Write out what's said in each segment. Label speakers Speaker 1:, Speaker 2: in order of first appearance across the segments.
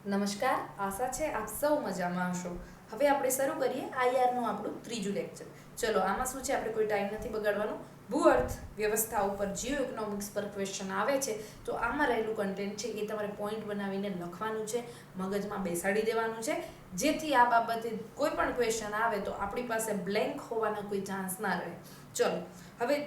Speaker 1: નમસ્કાર, આશા છે આપ સૌ મજામાં હશો. હવે આપણે શરૂ કરીએ આઈઆરનું આપણું ત્રીજું લેક્ચર. ચલો, આમાં શું છે, આપણે કોઈ ટાઈમ નથી બગાડવાનો. ભૂ અર્થ વ્યવસ્થા ઉપર જીઓ ઇકોનોમિક્સ પર ક્વેશ્ચન આવે છે તો આમાં રહેલું કન્ટેન્ટ છે એ તમારે પોઈન્ટ બનાવીને લખવાનું છે, મગજમાં બેસાડી દેવાનું છે, જેથી આ બાબતે કોઈ પણ ક્વેશ્ચન આવે તો આપણી પાસે બ્લેન્ક હોવાના કોઈ ચાન્સ ના રહે. ચલો, હવે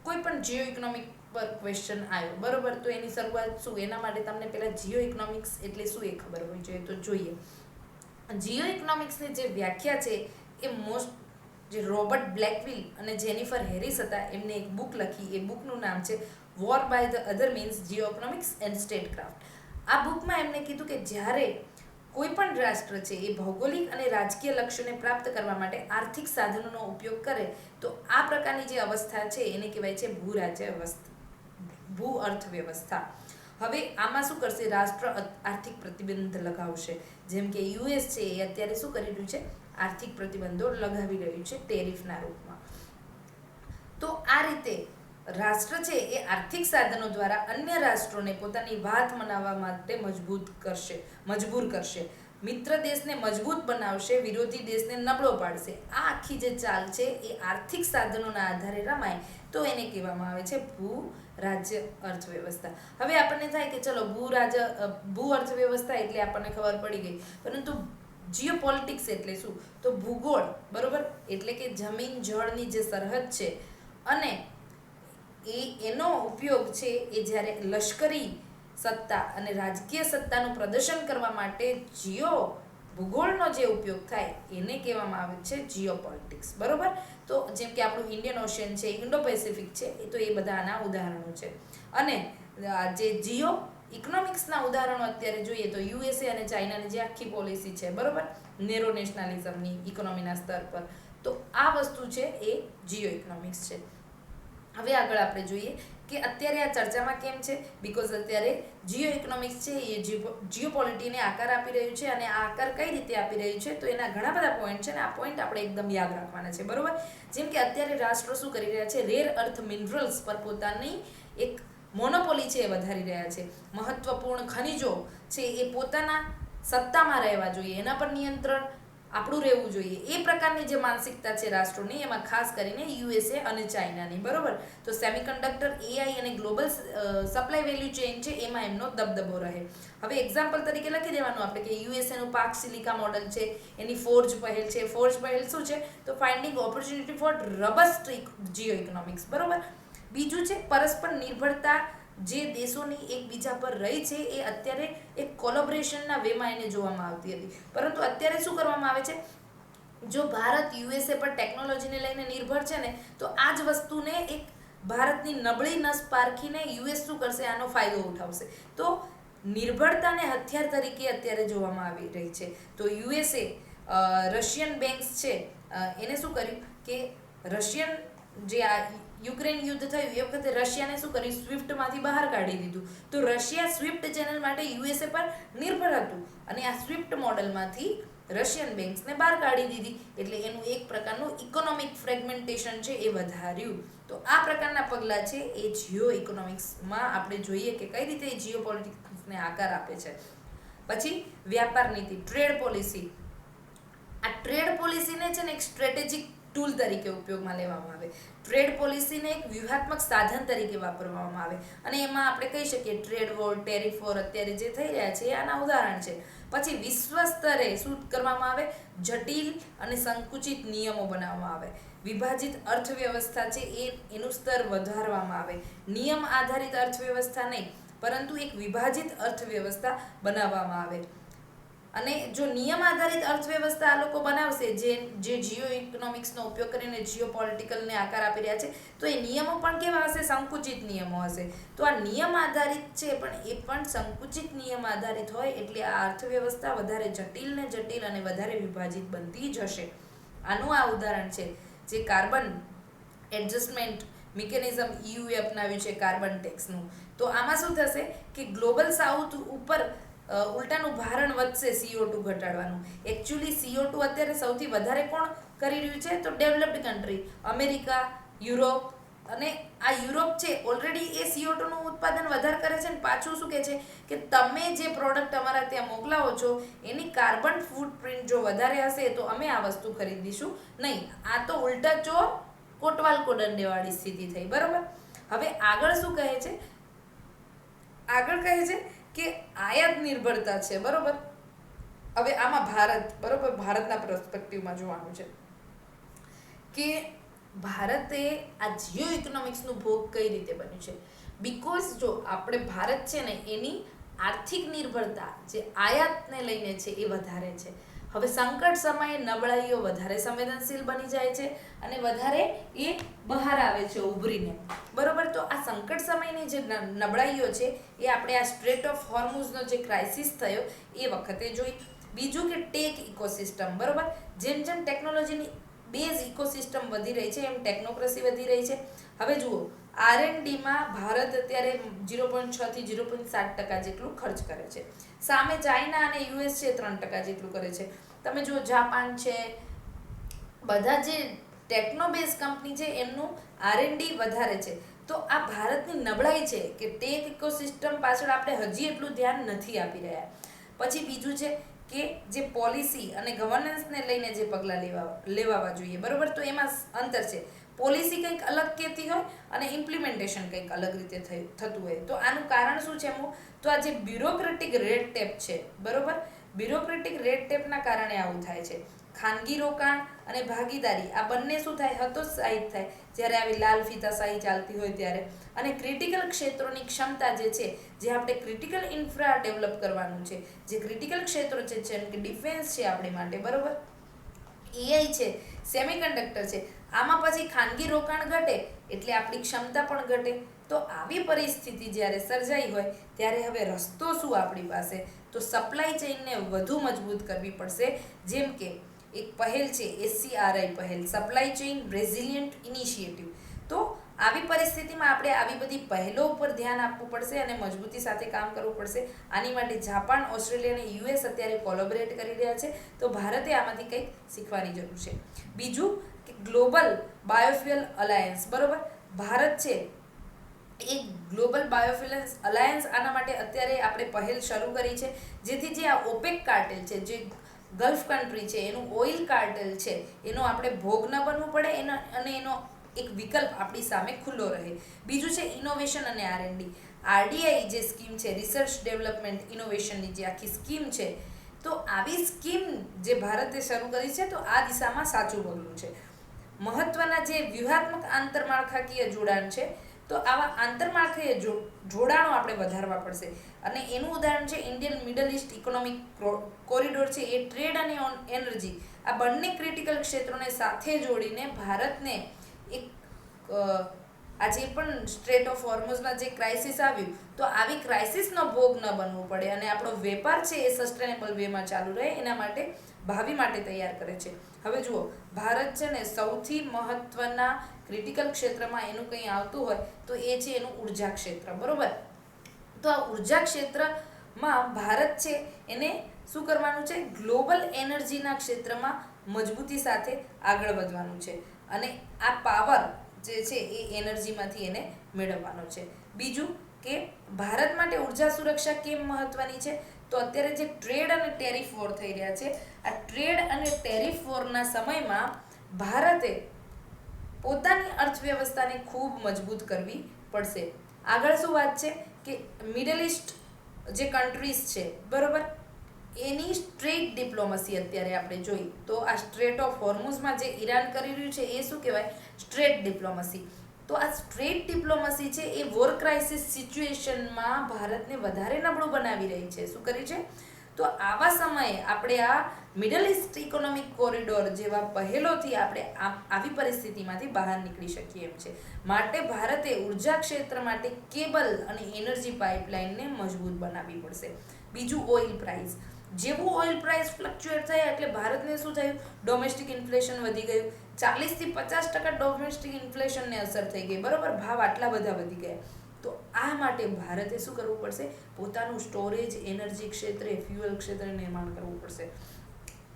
Speaker 1: કોઈ પણ જીઓ ઇકોનોમિક પર ક્વેશ્ચન આવ્યો, બરોબર, તો એની શરૂઆત શું, એના માટે તમને પહેલા જીઓ ઇકોનોમિક્સ એટલે શું એ ખબર હોવી જોઈએ. તો જોઈએ, જીઓ ઇકોનોમિક્સની જે વ્યાખ્યા છે એ જે રોબર્ટ બ્લેકવિલ અને જેનિફર હેરિસ હતા, એમને એક બુક લખી. એ બુકનું નામ છે war by the other means geo economics and statecraft. આ બુકમાં એમને કીધું કે જ્યારે કોઈ પણ રાષ્ટ્ર છે એ ભૌગોલિક અને રાજકીય લક્ષ્યોને પ્રાપ્ત કરવા માટે આર્થિક સાધનોનો ઉપયોગ કરે તો આ પ્રકારની જે અવસ્થા છે એને કહેવાય છે ભૂ અર્થવ્યવસ્થા. હવે આમાં શું કરશે, રાષ્ટ્ર આર્થિક પ્રતિબંધ લગાવશે. જેમ કે યુએસ છે એ અત્યારે શું કરી રહ્યું છે, આર્થિક પ્રતિબંધો લગાવી રહ્યું છે ટેરિફના રૂપમાં. તો આ રીતે રાષ્ટ્ર છે એ આર્થિક સાધનો દ્વારા અન્ય રાષ્ટ્રોને પોતાની વાત મનાવવા માટે મજબૂર કરશે. મિત્ર દેશને મજબૂત બનાવશે, વિરોધી દેશને નબળો પાડશે. આ આખી જે ચાલ છે એ આર્થિક સાધનોના આધારે રમાય તો એને કહેવામાં આવે છે ભૂ રાજ્ય અર્થવ્યવસ્થા. હવે આપણને થાય કે ચલો ભૂ અર્થવ્યવસ્થા એટલે આપણને ખબર પડી ગઈ, પરંતુ જીઓપોલિટિક્સ એટલે શું, તો ભૂગોળ, બરોબર, એટલે કે જમીન જળની જે સરહદ છે અને એનો ઉપયોગ છે એ જ્યારે લશ્કરી સત્તા અને રાજકીય સત્તાનું પ્રદર્શન કરવા માટે ભૂગોળનો જે ઉપયોગ થાય એને કહેવામાં આવે છે જીઓપોલિટિક્સ, બરોબર. તો જેમ કે આપણું ઇન્ડિયન ઓશિયન છે, ઇન્ડો પેસિફિક છે, તો એ બધાના ઉદાહરણો છે. અને જે જીઓ ઇકોનોમિક્સના ઉદાહરણો અત્યારે જોઈએ તો યુએસએ અને ચાઇનાની જે આખી પોલિસી છે, બરોબર, નેરો નેશનલિઝમની ઇકોનોમીના સ્તર પર, તો આ વસ્તુ છે એ જીઓ ઇકોનોમિક્સ છે. હવે આગળ આપણે જોઈએ કે અત્યારે આ ચર્ચામાં કેમ છે, બીકોઝ અત્યારે જીઓ ઇકોનોમિક્સ છે એ જીઓપોલિટીને આકાર આપી રહ્યું છે. અને આ આકાર કઈ રીતે આપી રહ્યું છે, તો એના ઘણા બધા પોઈન્ટ છે ને આ પોઈન્ટ આપણે એકદમ યાદ રાખવાના છે, બરોબર. જેમ કે અત્યારે રાષ્ટ્રો શું કરી રહ્યા છે, રેર અર્થ મિનરલ્સ પર પોતાની એક મોનોપોલી છે એ વધારી રહ્યા છે. મહત્વપૂર્ણ ખનિજો છે એ પોતાના સત્તામાં રહેવા જોઈએ, એના પર નિયંત્રણ આપણું રહેવું જોઈએ. એ પ્રકારની જે માનસિકતા છે રાષ્ટ્રોની, એમાં ખાસ કરીને યુએસએ અને ચાઇનાની, બરોબર. તો સેમિકન્ડક્ટર, એઆઈ અને ગ્લોબલ સપ્લાય વેલ્યુ ચેઇન છે એમાં એમનો દબદબો રહે. હવે એક્ઝામ્પલ તરીકે લખી દેવાનું આપણે કે યુએસએનું પાક સિલિકા મોડલ છે, એની ફોર્જ પહેલ છે. ફોર્જ પહેલ શું છે, તો finding opportunity for robust geo economics, બરોબર. બીજું છે પરસ્પર નિર્ભરતા, જે દેશોની એકબીજા પર રહી છે એ અત્યારે એક કોલેબોરેશનના વેમાં એને જોવામાં આવતી હતી, પરંતુ અત્યારે શું કરવામાં આવે છે, જો ભારત યુએસએ પર ટેકનોલોજીને લઈને નિર્ભર છે ને, તો આ જ વસ્તુને એક ભારતની નબળી નસ પારખીને યુએસ શું કરશે, આનો ફાયદો ઉઠાવશે. તો નિર્ભરતાને હથિયાર તરીકે અત્યારે જોવામાં આવી રહી છે. તો યુએસએ રશિયન બેંક્સ છે એને શું કર્યું કે રશિયન જે આ યુક્રેન યુદ્ધ થયું એ વખતે રશિયાને શું કર્યું, સ્વિફ્ટમાંથી બહાર કાઢી દીધું. તો રશિયા સ્વિફ્ટ ચેનલ માટે યુએસએ પર નિર્ભર હતું અને આ સ્વિફ્ટ મોડલમાંથી રશિયન બેંક્સને બહાર કાઢી દીધી. એટલે એનું એક પ્રકારનું ઇકોનોમિક ફ્રેગમેન્ટેશન છે એ વધાર્યું. તો આ પ્રકારના પગલાં છે એ જીઓ ઇકોનોમિક્સમાં આપણે જોઈએ કે કઈ રીતે જીઓ પોલિટિક્સને આકાર આપે છે. પછી વ્યાપાર નીતિ, ટ્રેડ પોલિસી. આ ટ્રેડ પોલિસીને છે ને એક સ્ટ્રેટેજિક ટૂલ તરીકે ઉપયોગમાં લેવામાં આવે. ટ્રેડ પોલિસીને એક વ્યૂહાત્મક સાધન તરીકે વાપરવામાં આવે અને એમાં આપણે કહી શકીએ ટ્રેડ વોર, ટેરિફ વોર અત્યારે જે થઈ રહ્યા છે એ આના ઉદાહરણ છે. પછી વિશ્વ સ્તરે શું કરવામાં આવે, જટિલ અને સંકુચિત નિયમો બનાવવામાં આવે. વિભાજિત અર્થવ્યવસ્થા છે એનું સ્તર વધારવામાં આવે. નિયમ આધારિત અર્થવ્યવસ્થા નહીં, પરંતુ એક વિભાજિત અર્થવ્યવસ્થા બનાવવામાં આવે. અને જો નિયમ આધારિત અર્થવ્યવસ્થા આ લોકો બનાવશે, જે જીઓ ઇકોનોમિક્સનો ઉપયોગ કરીને જીઓ પોલિટિકલને આકાર આપી રહ્યા છે, તો એ નિયમો પણ કેવા હશે, સંકુચિત નિયમો હશે. તો આ નિયમ આધારિત છે પણ એ પણ સંકુચિત નિયમ આધારિત હોય એટલે આ અર્થવ્યવસ્થા વધારે જટિલ અને વધારે વિભાજિત બનતી જશે. આનું આ ઉદાહરણ છે જે કાર્બન એડજસ્ટમેન્ટ મિકેનિઝમ યુએ અપનાવ્યું છે, કાર્બન ટેક્સનું. તો આમાં શું થશે કે ગ્લોબલ સાઉથ ઉપર ઉલટાનું ભારણ વધશે CO2 ઘટાડવાનું. એકચ્યુઅલી CO2 અત્યારે સૌથી વધારે કોણ કરી રહ્યું છે, તો ડેવલપ્ડ કન્ટ્રી, અમેરિકા, યુરોપ અને આ યુરોપ છે ઓલરેડી એ CO2 નું ઉત્પાદન વધારે કરે છે ને પાછું શું કહે છે કે તમે જે પ્રોડક્ટ અમારા ત્યાં મોકલાવો છો એની કાર્બન ફૂટપ્રિન્ટ જો વધારે હશે તો અમે આ વસ્તુ ખરીદીશું નહીં. આ તો ઉલટા ચોર કોટવાલ કો દંડેવાળી સ્થિતિ થઈ. બરોબર. હવે આગળ શું કહે છે? આગળ કહે છે કે આયાત નિર્ભરતા છે. બરોબર. હવે આમાં ભારત, બરોબર, ભારતના પર્સપેક્ટિવમાં જોવાનું છે કે ભારતે આ જીઓ ઇકોનોમિક્સનું ભોગ કઈ રીતે બન્યું છે. બીકોઝ જો આપણે ભારત છે ને એની આર્થિક નિર્ભરતા જે આયાતને લઈને છે એ વધારે છે. હવે સંકટ સમયે નબળાઈઓ વધારે સંવેદનશીલ બની જાય છે અને વધારે એ બહાર આવે છે ઉભરીને. બરોબર. તો આ સંકટ સમયની જે નબળાઈઓ છે એ આપણે આ સ્ટ્રેટ ઓફ હોર્મુઝનો જે ક્રાઇસિસ થયો એ વખતે જોઈ. બીજું કે ટેક ઇકોસિસ્ટમ. બરોબર. જેમ જેમ ટેકનોલોજીની બેઝ ઇકોસિસ્ટમ વધી રહી છે એમ ટેકનોક્રેસી વધી રહી છે. હવે જુઓ, R&Dમાં ભારત અત્યારે 0.6 થી 0.7% જેટલું ખર્ચ કરે છે. સામે ચાઇના અને US છે 3% જેટલું કરે છે. તમે જુઓ જાપાન છે, બધા જે ટેકનો બેઝ કંપની છે એમનું R&D વધારે છે. તો આ ભારતની નબળાઈ છે કે ટેક ઇકોસિસ્ટમ પાછળ આપણે હજી એટલું ધ્યાન નથી આપી રહ્યા. પછી બીજું છે કે જે પોલિસી અને ગવર્નન્સને લઈને જે પગલાં લેવાવા જોઈએ. બરોબર. તો એમાં અંતર છે. પોલિસી કંઈક અલગ કહેતી હોય અને ઇમ્પ્લિમેન્ટેશન કંઈક અલગ રીતે થતું હોય. તો આનું કારણ શું છે? તો આ જે બ્યુરોક્રેટિક રેડ ટેપ છે, બરોબર, બ્યુરોક્રેટિક રેડ ટેપના કારણે આવું થાય છે. ખાનગી રોકાણ અને ભાગીદારી આ બંને શું થાય? હતોત્સાહિત થાય જ્યારે આવી લાલ ફીતાશાહી ચાલતી હોય ત્યારે. અને ક્રિટિકલ ક્ષેત્રોની ક્ષમતા જે છે, જે આપણે ક્રિટિકલ ઇન્ફ્રા ડેવલપ કરવાનું છે, જે ક્રિટિકલ ક્ષેત્રો છે જેમ કે ડિફેન્સ છે આપણી માટે, બરોબર, AI છે, સેમિકન્ડક્ટર છે, આમાં પછી ખાનગી રોકાણ ઘટે એટલે આપણી ક્ષમતા પણ ઘટે. તો આવી પરિસ્થિતિ જ્યારે સર્જાઈ હોય ત્યારે હવે રસ્તો શું આપણી પાસે? તો સપ્લાય ચેઇનને વધુ મજબૂત કરવી પડશે. જેમ કે એક પહેલ છે SCRI પહેલ, સપ્લાય ચેઇન રેઝિલિયન્ટ ઇનિશિયેટિવ. તો આવી પરિસ્થિતિમાં આપણે આવી બધી પહેલો ઉપર ધ્યાન આપવું પડશે અને મજબૂતી સાથે કામ કરવું પડશે. આની માટે જાપાન, ઓસ્ટ્રેલિયા અને US અત્યારે કોલેબોરેટ કરી રહ્યા છે. તો ભારતે આમાંથી કંઈક શીખવાની જરૂર છે. બીજું કે ગ્લોબલ બાયોફ્યુઅલ અલાયન્સ. બરોબર. ભારત છે એક ગ્લોબલ બાયોફ્યુઅલ અલાયન્સ, આના માટે અત્યારે આપણે પહેલ શરૂ કરી છે જેથી જે આ ઓપેક કાર્ટેલ છે, જે ગલ્ફ કન્ટ્રી છે, એનું ઓઇલ કાર્ટેલ છે, એનો આપણે ભોગ ન બનવું પડે અને એનો એક વિકલ્પ આપણી સામે ખુલ્લો રહે. બીજું છે ઇનોવેશન અને R&D. RDI જે સ્કીમ છે, રિસર્ચ ડેવલપમેન્ટ ઇનોવેશનની જે આખી સ્કીમ છે, તો આવી સ્કીમ જે ભારતે શરૂ કરી છે તો આ દિશામાં સાચું પગલું છે. મહત્વના જે વ્યૂહાત્મક આંતરમાળખાકીય જોડાણ છે, તો આવા આંતરમાળખાકીય જોડાણો આપણે વધારવા પડશે. અને એનું ઉદાહરણ છે Indian middle East economic corridor છે. એ ટ્રેડ અને એનર્જી આ બંને ક્રિટિકલ ક્ષેત્રોને સાથે જોડીને ભારતને એક આ જે પણ સ્ટ્રેટ ઓફ હોર્મુઝમાં જે ક્રાઇસિસ આવ્યું તો આવી ક્રાઇસિસનો ભોગ ન બનવું પડે અને આપણો વેપાર છે એ સસ્ટેનેબલ વેમાં ચાલુ રહે એના માટે ભાવિ માટે તૈયાર કરે છે. હવે જુઓ, ભારત છે ને સૌથી મહત્વના ક્રિટિકલ ક્ષેત્રમાં એનું કંઈ આવતું હોય તો એ છે એનું ઉર્જા ક્ષેત્ર. બરોબર. તો આ ઉર્જા ક્ષેત્રમાં ભારત છે એને શું કરવાનું છે? ગ્લોબલ એનર્જીના ક્ષેત્રમાં મજબૂતી સાથે આગળ વધવાનું છે અને આ પાવર જે છે એ એનર્જીમાંથી એને મેળવવાનો છે. બીજું કે ભારત માટે ઉર્જા સુરક્ષા કેમ મહત્વની છે? તો અત્યારે જે ટ્રેડ અને ટેરિફ વોર થઈ રહ્યા છે, આ ટ્રેડ અને ટેરિફ વોરના સમયમાં ભારતે પોતાની અર્થવ્યવસ્થાને ખૂબ મજબૂત કરવી પડશે. આગળ શું વાત છે કે મિડલ ઈસ્ટ જે કન્ટ્રીઝ છે, બરોબર, એની સ્ટ્રેટ ડિપ્લોમસી અત્યારે આપણે જોઈ તો આ સ્ટ્રેટ ઓફ હોર્મુઝમાં જે ઈરાન કરી રહ્યું છે એ શું કહેવાય? Straight diplomacy. તો આ સ્ટ્રેટ ડિપ્લોમસી છે એ વોર ક્રાઇસિસ સિચ્યુએશનમાં ભારતને વધારે નબળું બનાવી રહી છે. શું કરી છે? તો આવા સમયે આપણે આ મિડલ ઈસ્ટ ઇકોનોમિક કોરિડોર જેવા પહેલોથી આપણે આવી પરિસ્થિતિમાંથી બહાર નીકળી શકીએ એમ છે. માટે ભારતે ઉર્જા ક્ષેત્ર માટે કેબલ અને એનર્જી પાઇપલાઇનને મજબૂત બનાવવી પડશે. બીજું ઓઇલ પ્રાઇસ. જેવું ઓઇલ પ્રાઇસ ફ્લક્ચ્યુએટ થયા એટલે ભારતને શું થયું? ડોમેસ્ટિક ઇન્ફ્લેશન વધી ગયું. 40 થી 50% ડોમેસ્ટિક ઇન્ફ્લેશનને અસર થઈ ગઈ. બરોબર. ભાવ આટલા બધા વધી ગયા. તો આ માટે ભારતે શું કરવું પડશે? પોતાનું સ્ટોરેજ, એનર્જી ક્ષેત્રે, ફ્યુઅલ ક્ષેત્રે નિર્માણ કરવું પડશે.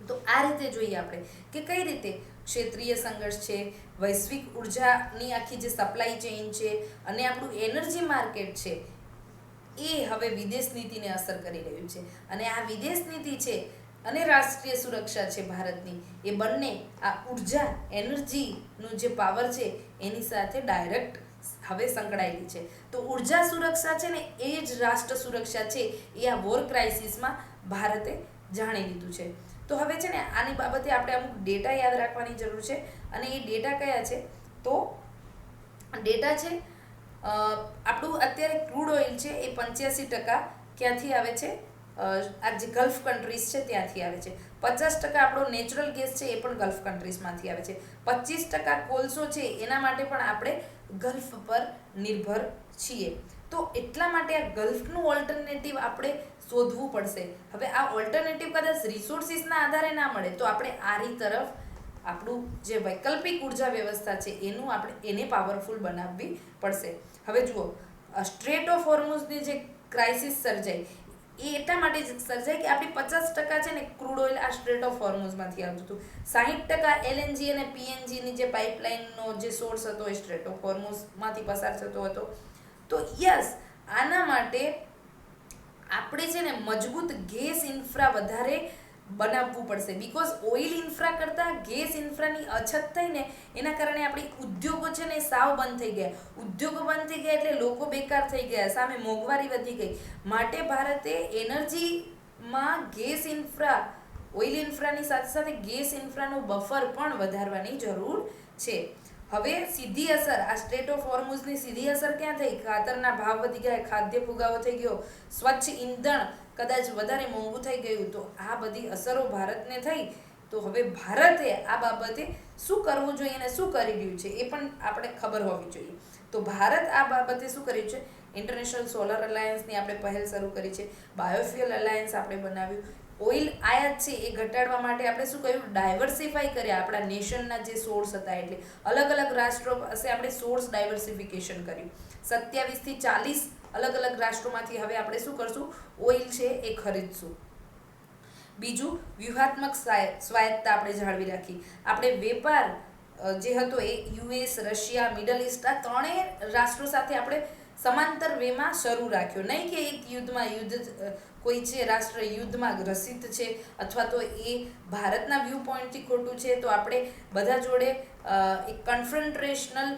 Speaker 1: તો આ રીતે જોઈએ આપણે કે કઈ રીતે ક્ષેત્રીય સંઘર્ષ છે, વૈશ્વિક ઉર્જાની આખી જે સપ્લાય ચેઇન છે અને આપણું એનર્જી માર્કેટ છે એ હવે વિદેશ નીતિને અસર કરી રહ્યું છે. અને આ વિદેશ નીતિ છે અને રાષ્ટ્રીય સુરક્ષા છે ભારતની, એ બંને આ ઉર્જા એનર્જીનું જે પાવર છે એની સાથે ડાયરેક્ટ હવે સંકળાયેલી છે. તો ઉર્જા સુરક્ષા છે ને એ જ રાષ્ટ્ર સુરક્ષા છે, એ આ વોર ક્રાઇસિસમાં ભારતે જાણી લીધું છે. તો હવે છે ને આની બાબતે આપણે અમુક ડેટા યાદ રાખવાની જરૂર છે. અને એ ડેટા કયા છે? તો ડેટા છે આપણું અત્યારે ક્રૂડ ઓઇલ છે એ 85% ક્યાંથી આવે છે? આ જે ગલ્ફ કન્ટ્રીઝ છે ત્યાંથી આવે છે. 50% આપણો નેચરલ ગેસ છે એ પણ ગલ્ફ કન્ટ્રીઝમાંથી આવે છે. 25% કોલસો છે એના માટે પણ આપણે ગલ્ફ પર નિર્ભર છીએ. તો એટલા માટે આ ગલ્ફનું ઓલ્ટરનેટિવ આપણે શોધવું પડશે. હવે આ ઓલ્ટરનેટિવ કદાચ રિસોર્સિસના આધારે ના મળે તો આપણે આરી તરફ આપણું જે વૈકલ્પિક ઉર્જા વ્યવસ્થા છે એને પાવરફુલ બનાવવી પડશે. હવે જુઓ, સ્ટ્રેટ ઓફ હોર્મુઝની જે ક્રાઇસિસ સર્જાઈ એ એટલા માટે જ સર્જાઈ કે આપણી 50% છે ને ક્રૂડ ઓઇલ આ સ્ટ્રેટ ઓફ હોર્મુઝમાંથી આવતું હતું. 60% એલએનજી અને પીએનજીની જે પાઇપલાઇનનો જે સોર્સ હતો એ સ્ટ્રેટ ઓફ હોર્મુઝમાંથી પસાર થતો હતો. તો યસ, આના માટે આપણે છે ને મજબૂત ગેસ ઇન્ફ્રા વધારે બનાવવું પડશે. બીકોઝ ઓઇલ ઇન્ફ્રા કરતાં ગેસ ઇન્ફ્રાની અછત થઈને એના કારણે આપણી ઉદ્યોગો છે ને સાવ બંધ થઈ ગયા. ઉદ્યોગો બંધ થઈ ગયા એટલે લોકો બેકાર થઈ ગયા, સામે મોંઘવારી વધી ગઈ. માટે ભારતે એનર્જીમાં ગેસ ઇન્ફ્રા, ઓઇલ ઇન્ફ્રાની સાથે સાથે ગેસ ઇન્ફ્રાનું બફર પણ વધારવાની જરૂર છે. હવે સીધી અસર, આ સ્ટ્રેટ ઓફ હોર્મુઝની સીધી અસર ક્યાં થઈ? ખાતરના ભાવ વધી ગયા, ખાદ્ય ફુગાવો થઈ ગયો, સ્વચ્છ ઈંધણ કદાચ વધારે મોંઘું થઈ ગયું. તો આ બધી અસરો ભારતને થઈ. તો હવે ભારતે આ બાબતે શું કરવું જોઈએ અને શું કરી રહ્યું છે એ પણ આપણે ખબર હોવી જોઈએ. તો ભારત આ બાબતે શું કર્યું છે? ઇન્ટરનેશનલ સોલર અલાયન્સની આપણે પહેલ શરૂ કરી છે. બાયોફ્યુઅલ અલાયન્સ આપણે બનાવ્યું. ઓઇલ આયાત છે એ ઘટાડવા માટે આપણે શું કર્યું? ડાયવર્સિફાઈ કર્યા આપણા નેશનના જે સોર્સ હતા. એટલે અલગ અલગ રાષ્ટ્રો પાસે આપણે સોર્સ ડાયવર્સિફિકેશન કર્યું. 27 થી 40 અલગ અલગ રાષ્ટ્રોમાંથી હવે આપણે શું કરશું? ઓઇલ છે એ ખરીદશું. બીજું, વ્યૂહાત્મક સ્વાયત્તતા આપણે જાળવી રાખી. આપણે વેપાર જે હતો એ યુએસ, રશિયા, મિડલ ઈસ્ટ આ ત્રણેય રાષ્ટ્રો સાથે આપણે સમાંતર વેમાં શરૂ રાખ્યો. નહીં કે એક યુદ્ધમાં કોઈ છે રાષ્ટ્ર યુદ્ધમાં ગ્રસિત છે અથવા તો એ ભારતના વ્યૂ પોઈન્ટથી ખોટું છે તો આપણે બધા જોડે એક કન્ફ્રન્ટ્રેશનલ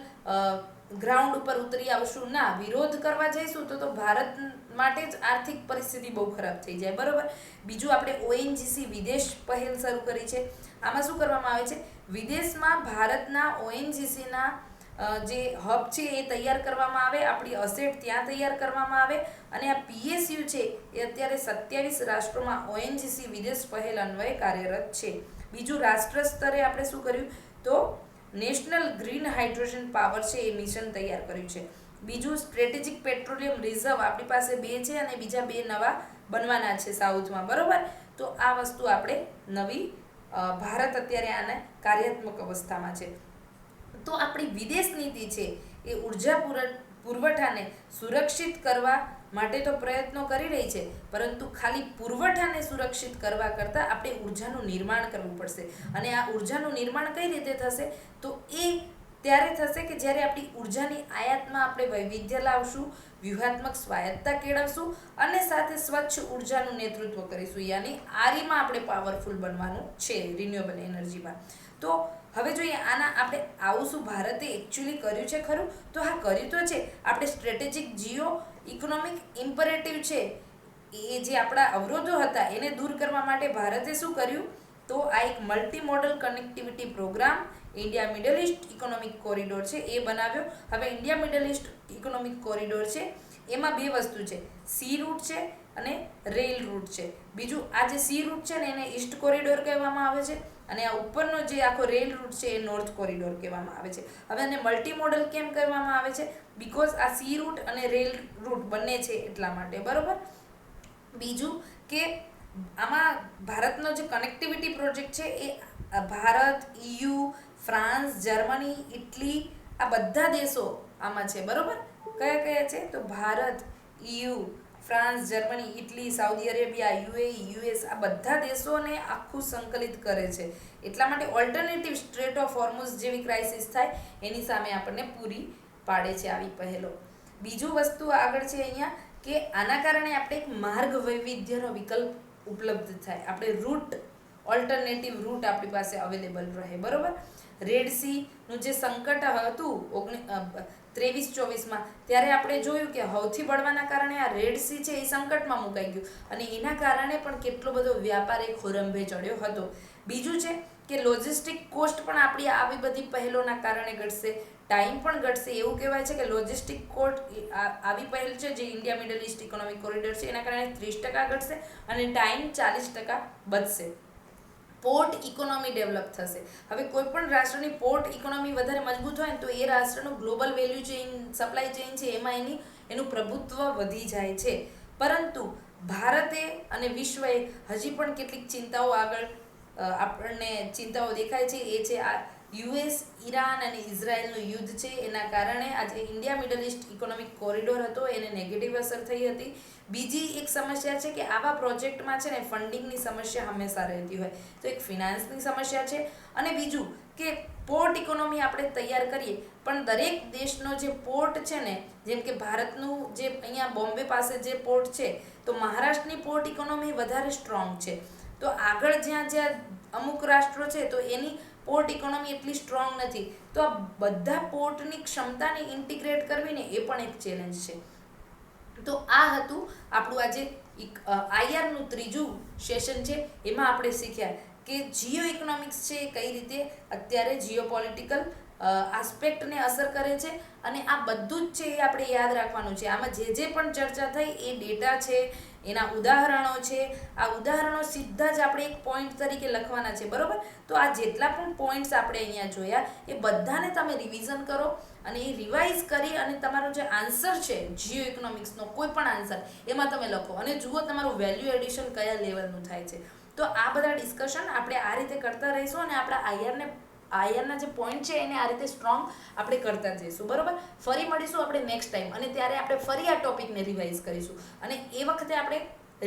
Speaker 1: ગ્રાઉન્ડ ઉપર ઉતરી આવશું. ના, વિરોધ કરવા જઈશું તો ભારત માટે જ આર્થિક પરિસ્થિતિ બહુ ખરાબ થઈ જાય. બરાબર. બીજું, આપણે ઓએનજીસી વિદેશ પહેલ શરૂ કરી છે. આમાં શું કરવામાં આવે છે? વિદેશમાં ભારતના ઓએનજીસીના જે હબ છે એ તૈયાર કરવામાં આવે, આપણી અસેટ ત્યાં તૈયાર કરવામાં આવે. અને આ પીએસયુ છે એ અત્યારે 27 રાષ્ટ્રોમાં ઓએનજીસી વિદેશ પહેલ અન્વયે કાર્યરત છે. બીજું, રાષ્ટ્ર સ્તરે આપણે શું કર્યું? તો નેશનલ ગ્રીન હાઇડ્રોજન પાવર છે એ મિશન તૈયાર કર્યું છે. બીજું, સ્ટ્રેટેજિક પેટ્રોલિયમ રિઝર્વ આપણી પાસે 2 છે અને બીજા 2 નવા બનવાના છે સાઉથમાં. બરોબર. તો આ વસ્તુ આપણે નવી, ભારત અત્યારે આને કાર્યાત્મક અવસ્થામાં છે. તો આપણી વિદેશ નીતિ છે એ ઉર્જા પુરવઠાને સુરક્ષિત કરવા માટે તો પ્રયત્નો કરી રહી છે, પરંતુ ખાલી પુરવઠાને સુરક્ષિત કરવા કરતાં આપણે ઉર્જાનું નિર્માણ કરવું પડશે. અને આ ઉર્જાનું નિર્માણ કઈ રીતે થશે? તો એ ત્યારે થશે કે જ્યારે આપણી ઉર્જાની આયાતમાં આપણે વૈવિધ્ય લાવશું, વ્યૂહાત્મક સ્વાયત્તતા કેળવશું અને સાથે સ્વચ્છ ઉર્જાનું નેતૃત્વ કરીશું. યાની આરીમાં આપણે પાવરફુલ બનવાનું છે રિન્યુએબલ એનર્જીમાં. તો હવે જોઈએ આના આપણે આવું શું ભારતે એકચ્યુઅલી કર્યું છે ખરું? તો હા, કર્યું તો છે. આપણે સ્ટ્રેટેજિક જીઓ ઇકોનોમિક ઇમ્પરેટિવ છે એ જે આપણા અવરોધો હતા એને દૂર કરવા માટે ભારતે શું કર્યું? તો આ એક multi modal connectivity program India Middle East economic corridor છે એ બનાવ્યો. હવે India Middle East economic corridor છે એમાં 2 વસ્તુ છે, સી રૂટ છે અને રેલ રૂટ છે. બીજું, આ જે સી રૂટ છે ને એને ઈસ્ટ કોરિડોર કહેવામાં આવે છે અને આ ઉપરનો જે આખો રેલ રૂટ છે એ નોર્થ કોરિડોર કહેવામાં આવે છે. હવે આને મલ્ટી મોડલ કેમ કહેવામાં આવે છે? બીકોઝ આ સી રૂટ અને રેલ રૂટ બંને છે એટલા માટે. બરોબર. બીજું કે આમાં ભારતનો જે કનેક્ટિવિટી પ્રોજેક્ટ છે એ Bharat, EU, France, Germany, Italy આ બધા દેશો આમાં છે. બરોબર. કયા કયા છે? તો Bharat, EU, France, Germany, Italy, Saudi Arabia, UAE, US આ બધા દેશોને આખું સંકલિત કરે છે. એટલા માટે ઓલ્ટરનેટિવ સ્ટ્રેટ ઓફ હોર્મુઝ જેવી ક્રાઇસિસ થાય એની સામે આપણને પૂરી પાડે છે આવી પહેલો. બીજું વસ્તુ આગળ છે અહીંયા કે આના કારણે આપણે એક માર્ગ વૈવિધ્યનો વિકલ્પ ઉપલબ્ધ થાય, આપણે રૂટ ઓલ્ટરનેટિવ રૂટ આપણી પાસે અવેલેબલ રહે. બરોબર. રેડ સીનું જે સંકટ હતું 23-24માં ત્યારે આપણે જોયું કે હૌથી બળવાના કારણે આ રેડ સી છે એ સંકટમાં મુકાઈ ગયું અને એના કારણે પણ કેટલો બધો વ્યાપાર એક ખોરંભે ચડ્યો હતો. બીજું છે કે લોજિસ્ટિક કોસ્ટ પણ આપણી આવી બધી પહેલોના કારણે ઘટશે, ટાઈમ પણ ઘટશે. એવું કહેવાય છે કે લોજિસ્ટિક કોસ્ટ આવી પહેલ છે જે India Middle East economic corridor છે એના કારણે 30% ઘટશે અને ટાઈમ 40% બચશે. પોર્ટ ઇકોનોમી ડેવલપ થશે. હવે કોઈ પણ રાષ્ટ્રની પોર્ટ ઇકોનોમી વધારે મજબૂત હોય ને તો એ રાષ્ટ્રનું global value chain, supply chain છે એમાં એનું પ્રભુત્વ વધી જાય છે. પરંતુ ભારતે અને વિશ્વએ હજી પણ કેટલીક ચિંતાઓ આગળ આપણને ચિંતાઓ દેખાય છે. એ છે આ યુએસ, ઈરાન અને ઇઝરાયલનું યુદ્ધ છે. એના કારણે આજે India Middle East economic corridor હતો એને નેગેટિવ અસર થઈ હતી. બીજી એક સમસ્યા છે કે આવા પ્રોજેક્ટમાં છે ને ફંડિંગની સમસ્યા હંમેશા રહેતી હોય, તો એક ફિનાન્સની સમસ્યા છે. અને બીજું કે પોર્ટ ઇકોનોમી આપણે તૈયાર કરીએ પણ દરેક દેશનો જે પોર્ટ છે ને, જેમ કે ભારતનું જે અહીંયા બોમ્બે પાસે જે પોર્ટ છે તો મહારાષ્ટ્રની પોર્ટ ઇકોનોમી વધારે સ્ટ્રોંગ છે. તો આગળ જ્યાં અમુક રાષ્ટ્રો છે તો એની પોર્ટ ઇકોનોમી એટલી સ્ટ્રોંગ નથી. તો આ બધા પોર્ટની ક્ષમતાને ઇન્ટિગ્રેટ કરવી ને એ પણ એક ચેલેન્જ છે. તો આ હતું આપણું આજે આઈઆરનું ત્રીજું સેશન છે. એમાં આપણે શીખ્યા કે જીઓ ઇકોનોમિક્સ છે એ કઈ રીતે અત્યારે જીઓપોલિટિકલ આસ્પેક્ટને અસર કરે છે અને આ બધું જ છે એ આપણે યાદ રાખવાનું છે. આમાં જે પણ ચર્ચા થઈ એ ડેટા છે, એના ઉદાહરણો છે. આ ઉદાહરણો સીધા જ આપણે એક પોઈન્ટ તરીકે લખવાના છે. બરોબર. તો આ જેટલા પણ પોઈન્ટ્સ આપણે અહીંયા જોયા એ બધાને તમે રિવિઝન કરો અને એ રિવાઇઝ કરી અને તમારો જે આન્સર છે જીઓ ઇકોનોમિક્સનો કોઈ પણ આન્સર એમાં તમે લખો અને જુઓ તમારું વેલ્યુ એડિશન કયા લેવલનું થાય છે. તો આ બધા ડિસ્કશન આપણે આ રીતે કરતા રહીશું અને આપણા આઈઆરના જે પોઈન્ટ છે એને આ રીતે સ્ટ્રોંગ આપણે કરતા જઈશું. બરોબર. ફરી મળીશું આપણે નેક્સ્ટ ટાઈમ અને ત્યારે આપણે ફરી આ ટોપિકને રિવાઇઝ કરીશું અને એ વખતે આપણે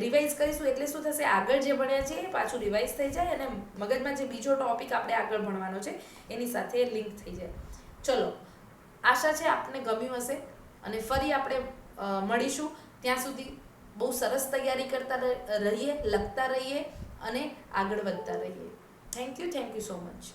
Speaker 1: રિવાઇઝ કરીશું એટલે શું થશે, આગળ જે ભણ્યા છે એ પાછું રિવાઇઝ થઈ જાય અને મગજમાં જે બીજો ટોપિક આપણે આગળ ભણવાનો છે એની સાથે લિંક થઈ જાય. ચલો, આશા છે આપને ગમ્યું હશે અને ફરી આપણે મળીશું. ત્યાં સુધી બહુ સરસ તૈયારી કરતા રહીએ, લખતા રહીએ અને આગળ વધતા રહીએ. Thank you so much.